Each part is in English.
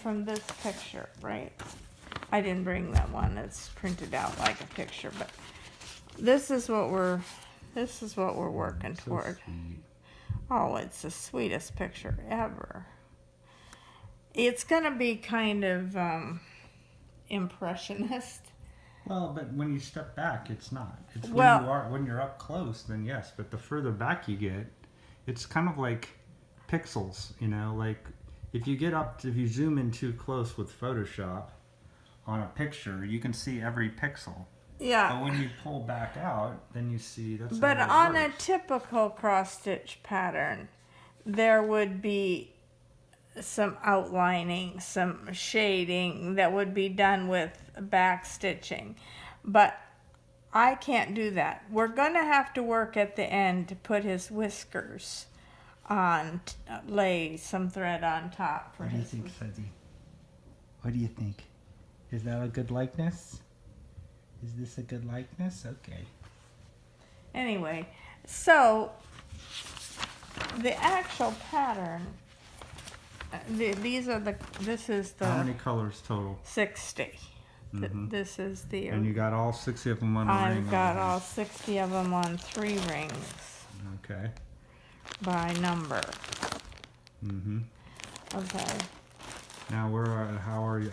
from this picture, right? I didn't bring that one. It's printed out like a picture, but this is what we're working toward. Sweet. Oh, it's the sweetest picture ever. It's gonna be kind of impressionist. Well, but when you step back, it's not. It's when you're up close, then yes. But the further back you get, it's kind of like pixels. You know, like if you zoom in too close with Photoshop on a picture, you can see every pixel. Yeah. But when you pull back out, then you see that's. But how it on works. a typical cross stitch pattern, there would be some outlining, some shading that would be done with back stitching. But I can't do that. We're going to have to work at the end to put his whiskers on, lay some thread on top for What do you his think, Fuzzy? What do you think? Is that a good likeness? Is this a good likeness? Okay. Anyway, so the actual pattern, this is the How many colors total? 60. Mhm. This is the. And you got all 60 of them on a ring. I've got all 60 of them on 3 rings Okay. by number. Mhm. Okay. Now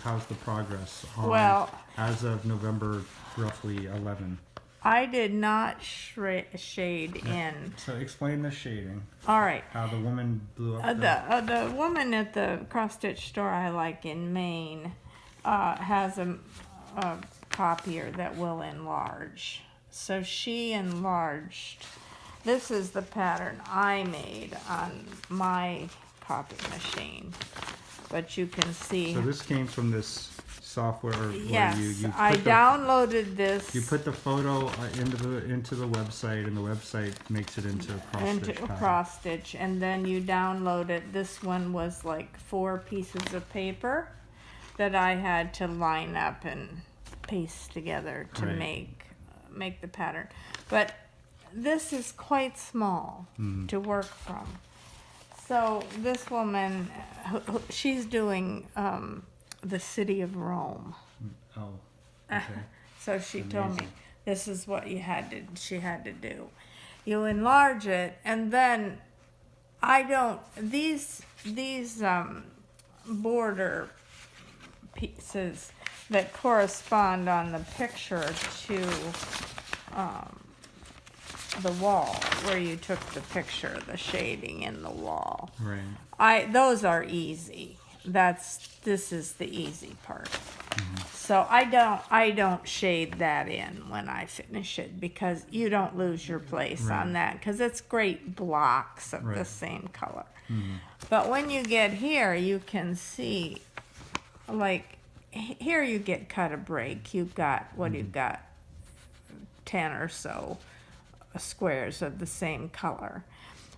how's the progress on, Well, as of November roughly 11? I did not shade in. So explain the shading. All right. How the woman blew up The woman at the cross stitch store I like in Maine has a copier that will enlarge. So she enlarged. This is the pattern I made on my copy machine. But you can see. So this came from this software Yes, where you I downloaded this. You put the photo into the website, and the website makes it into a cross stitch. And then you download it. This one was like 4 pieces of paper that I had to line up and paste together to make the pattern. But this is quite small to work from. So this woman, she's doing the city of Rome. Oh, okay. So she told me this is what she had to do. You enlarge it, and then these border pieces that correspond on the picture to the wall where you took the picture, the shading in the wall. Right. Those are easy. This is the easy part. So I don't shade that in when I finish it, because you don't lose your place on that, because it's great blocks of the same color. But when you get here, you can see, like here you get cut a break. You've got you've got 10 or so squares of the same color.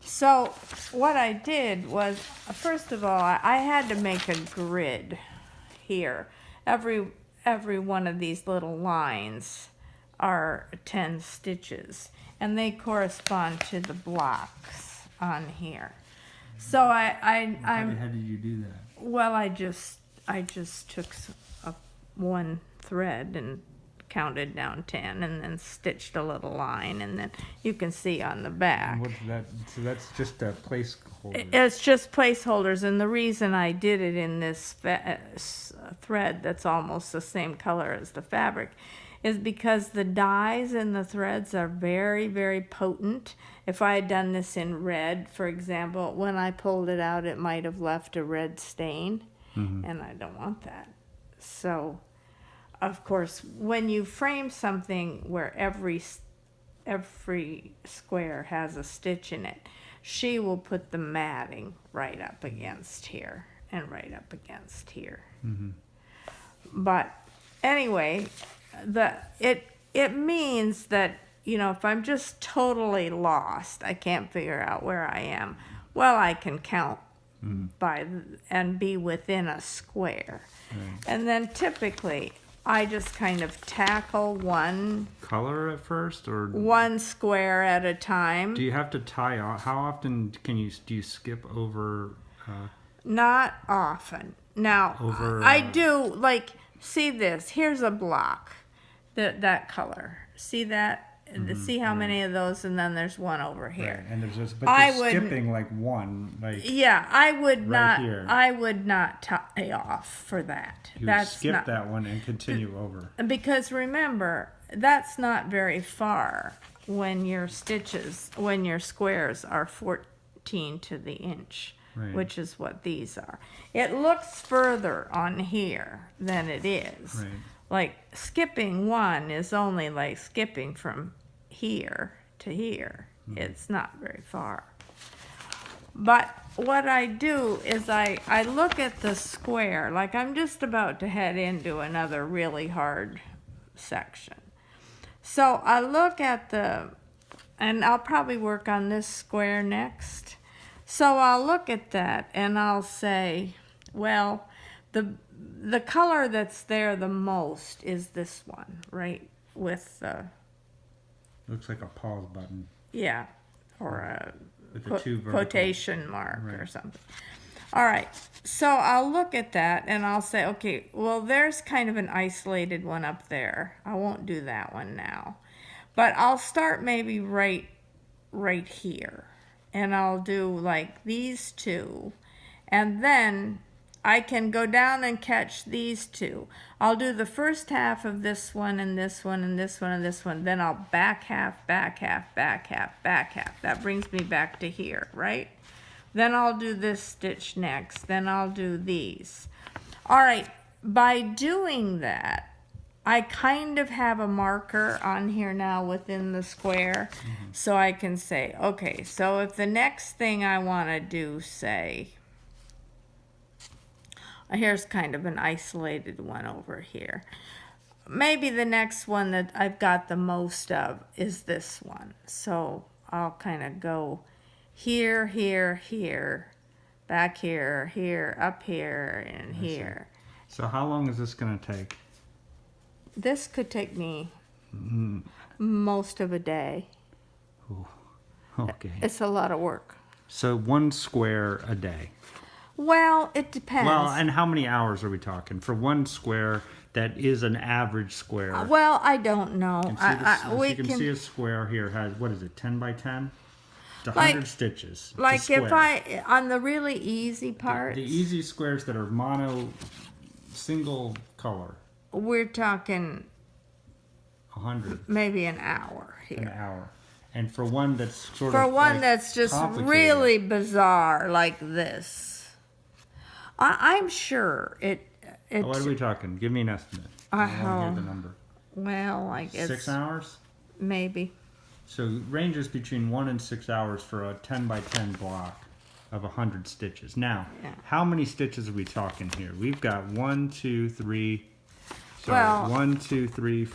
So what I did was, first of all, I had to make a grid here. Every one of these little lines are 10 stitches, and they correspond to the blocks on here. So How did you do that? Well, I just took one thread and counted down 10, and then stitched a little line, and then you can see on the back. And what's that? So that's just a placeholder. It's just placeholders, and the reason I did it in this thread that's almost the same color as the fabric is because the dyes in the threads are very, very potent. If I had done this in red, for example, when I pulled it out, it might have left a red stain, and I don't want that. So, of course, when you frame something where every square has a stitch in it, she will put the matting right up against here and right up against here. But anyway, it means that, you know, if I'm just totally lost, I can't figure out where I am, well, I can count and be within a square. And then typically I just kind of tackle one color at first, or one square at a time. Do you have to tie off? How often do you skip over? Not often. Now, Over, I do, like, see this. Here's a block, that color. See that? See how many of those, and then there's one over here. Right. And there's just, but they're skipping like one, like yeah, I would not. here. I would not tie off for that. you That's skip not, that one and continue over. because remember, that's not very far when your squares are 14 to the inch, Right. which is what these are. It looks further on here than it is. Right. Like skipping one is only like skipping from here to here. It's not very far. But what I do is I look at the square, like I'm just about to head into another really hard section. So I look at and I'll probably work on this square next. So I'll look at that and I'll say, well, the color that's there the most is this one, right? With the... Looks like a pause button. Yeah, or a With the two vertical. quotation mark or Right. something. All right, so I'll look at that and I'll say, okay, well, there's kind of an isolated one up there. I won't do that one now. But I'll start maybe right here. And I'll do like these two. And then I can go down and catch these two. I'll do the first half of this one and this one and this one and this one. Then I'll back half, back half, back half, back half. That brings me back to here, right? Then I'll do this stitch next. Then I'll do these. All right, by doing that, I kind of have a marker on here now within the square. So I can say, okay, so if the next thing I want to do, say, here's kind of an isolated one over here. Maybe the next one that I've got the most of is this one. So I'll kind of go here, here, here, back here, here, up here, and here. So how long is this going to take? This could take me most of a day. Ooh. Okay. It's a lot of work. So one square a day. Well, it depends. Well, and how many hours are we talking? For one square that is an average square. Well, I don't know. You can see a square here has, what is it, 10 by 10? It's 100 stitches. Like if on the really easy parts. The easy squares that are single color. We're talking 100. Maybe an hour here. An hour. And for one that's sort of For one that's just really bizarre, like this, I'm sure it what are we talking? Give me an estimate. I want to hear the number. Well, I guess 6 hours? Maybe. So it ranges between 1 and 6 hours for a 10 by 10 block of 100 stitches. Now, how many stitches are we talking here? We've got 1, 2, 3. Sorry, 1, 2, 3.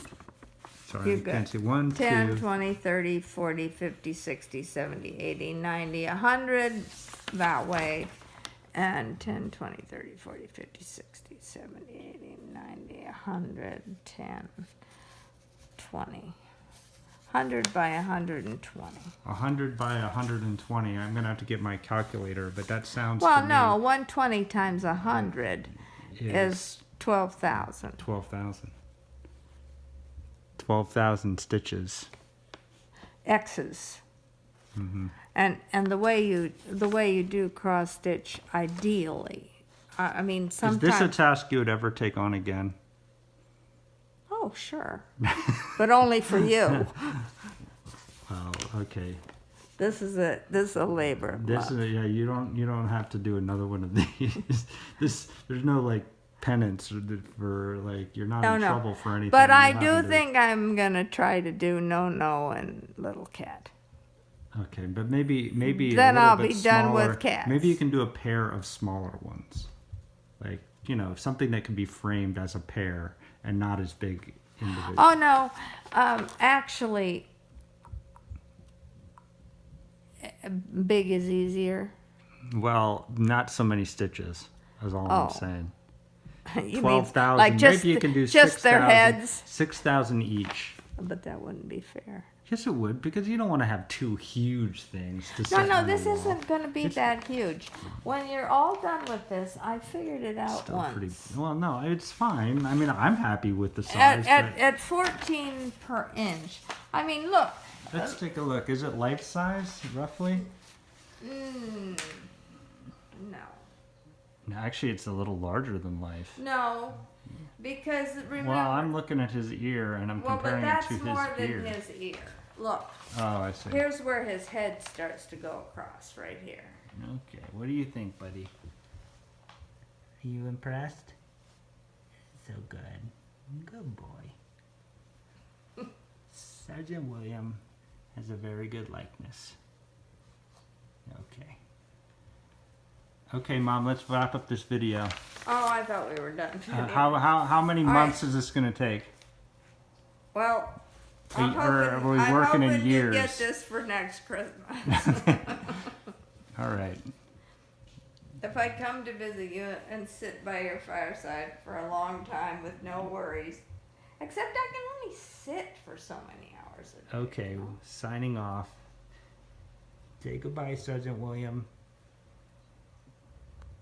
Sorry, I can't see. 1, 10, 2. 20, 30, 40, 50, 60, 70, 80, 90, 100 that way. And 10, 20, 30, 40, 50, 60, 70, 80, 90, 100, 10, 20. 100 by 120. 100 by 120. I'm going to have to get my calculator, but that sounds Well, to no, me 120 times 100 is 12,000. 12,000. 12,000 stitches. X's. And the way you do cross stitch ideally. I mean, sometimes. Is this a task you would ever take on again? Oh, sure. But only for you. Well, okay. This is a labor of love. You don't have to do another one of these. There's no like penance for like you're not in trouble for anything. But I do think I'm gonna try to do No and Little Cat. Okay, but maybe then a I'll bit be done smaller. with cats. Maybe you can do a pair of smaller ones, like something that can be framed as a pair and not as big individually. Oh no, actually, big is easier. Well, not so many stitches. Is all I'm saying. You 12,000. Like just maybe you can do just 6, their 000, heads. 6,000 each. But that wouldn't be fair. Yes, it would, because you don't want to have two huge things to No, set no, on the this wall. isn't going to be that huge. When you're all done with this, I figured it out Still once. pretty. Well, no, it's fine. I mean, I'm happy with the size. At 14 per inch. I mean, look. Let's take a look. Is it life size, roughly? No. No, actually, it's a little larger than life. No. Because remember. Well, I'm looking at his ear, and I'm comparing it to his more ear. than his ear. Look. Oh, I see. Here's where his head starts to go across, right here. Okay, what do you think, buddy? Are you impressed? So good. Good boy. Sargeant William has a very good likeness. Okay. Okay, Mom, let's wrap up this video. Oh, I thought we were done. How many months is this going to take? Well, Are we working in years? To get this for next Christmas. All right. If I come to visit you and sit by your fireside for a long time with no worries, except I can only sit for so many hours a day. Okay, signing off. Say goodbye, Sargeant William.